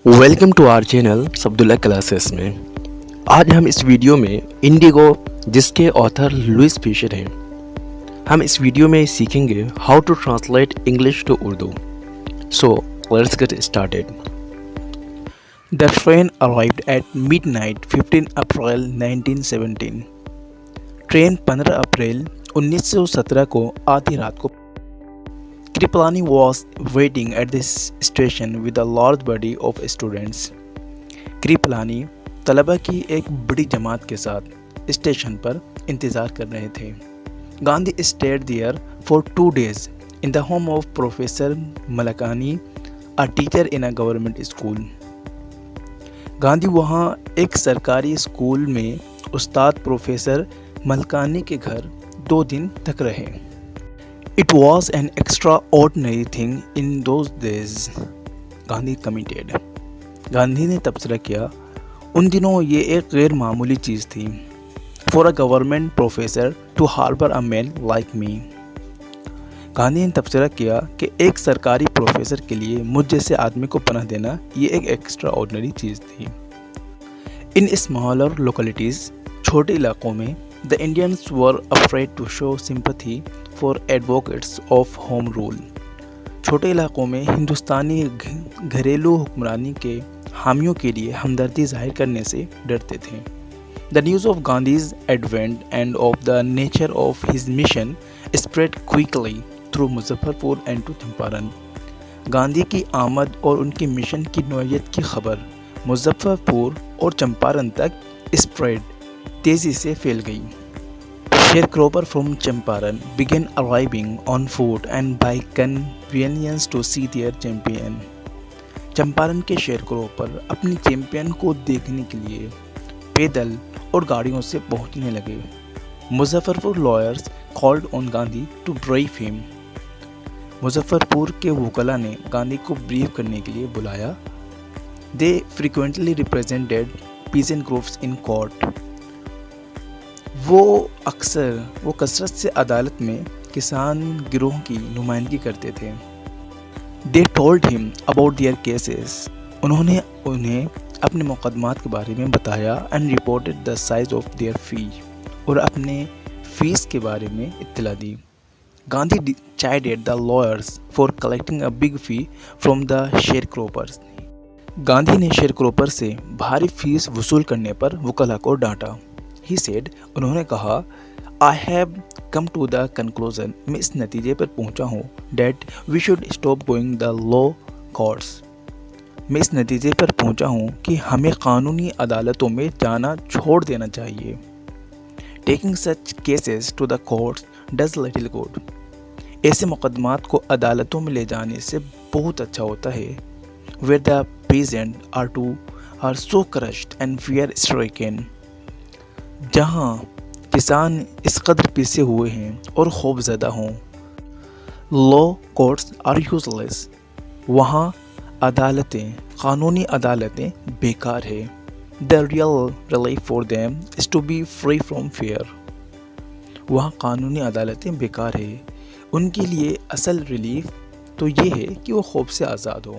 Welcome to our channel سبداللہ classes میں آج ہم اس ویڈیو میں انڈیگو جس کے آتھر لوئس فشر ہیں ہم اس ویڈیو میں سیکھیں گے how to translate English to Urdu. So let's get started. The train arrived at midnight 15 April 1917. Train 15 اپریل 1917 کو آدھی رات کو. Kripalani was waiting at this station with a large body of students. Kripalani طلبہ کی ایک بڑی جماعت کے ساتھ اسٹیشن پر انتظار کر رہے تھے. Gandhi stayed there for 2 days in the home of Professor Malakani, a teacher in a government school. Gandhi وہاں ایک سرکاری اسکول میں استاد پروفیسر ملکانی کے گھر 2 دن تک رہے. It was an extraordinary thing in those days. Gandhi committed. Gandhi نے تبصرہ کیا ان دنوں یہ ایک غیر معمولی چیز تھی. For a government professor to harbor a man like me. Gandhi نے تبصرہ کیا کہ ایک سرکاری پروفیسر کے لیے مجھ جیسے آدمی کو پناہ دینا یہ ایک ایکسٹرا آرڈنری چیز تھی. In smaller localities, چھوٹے علاقوں میں the Indians were afraid to show sympathy for advocates of home rule. چھوٹے علاقوں میں ہندوستانی گھریلو حکمرانی کے حامیوں کے لیے ہمدردی ظاہر کرنے سے ڈرتے تھے. The news of Gandhi's advent and of the nature of his mission spread quickly through Muzaffarpur and to Champaran. Gandhi کی آمد اور ان کے مشن کی نوعیت کی خبر مظفر اور چمپارن تک اسپریڈ تیزی سے پھیل گئی. Sharecropper from Champaran began arriving on foot and by convenience to see their champion. Champaran کے شیئر کروپر اپنی چیمپئن کو دیکھنے کے لیے پیدل اور گاڑیوں سے پہنچنے لگے. Muzaffarpur lawyers called on Gandhi to brief him. Muzaffarpur کے وکلاء نے گاندھی کو بریف کرنے کے لیے بلایا. They frequently represented peasant groups in court. وہ کثرت سے عدالت میں کسان گروہ کی نمائندگی کرتے تھے. They told him about their cases. انہوں نے انہیں اپنے مقدمات کے بارے میں بتایا and reported the size of their fee. اور اپنے فیس کے بارے میں اطلاع دی. Gandhi chided the lawyers for collecting a big fee from the sharecroppers. Gandhi نے شیئر کروپر سے بھاری فیس وصول کرنے پر وکلاء کو ڈانٹا. He said, انہوں نے کہا I have come to the conclusion, میں اس نتیجے پر پہنچا ہوں that we should stop going the law courts. میں اس نتیجے پر پہنچا ہوں کہ ہمیں قانونی عدالتوں میں جانا چھوڑ دینا چاہیے. Taking such cases to the courts does little good. ایسے مقدمات کو عدالتوں میں لے جانے سے بہت اچھا ہوتا ہے. Where the peasants are so crushed and fear-stricken. جہاں کسان اس قدر پیسے ہوئے ہیں اور خوف زدہ ہوں. Law courts are useless. وہاں قانونی عدالتیں بیکار ہے. The real relief for them is to be free from fear. وہاں قانونی عدالتیں بیکار ہے. ان کے لیے اصل ریلیف تو یہ ہے کہ وہ خوف سے آزاد ہو.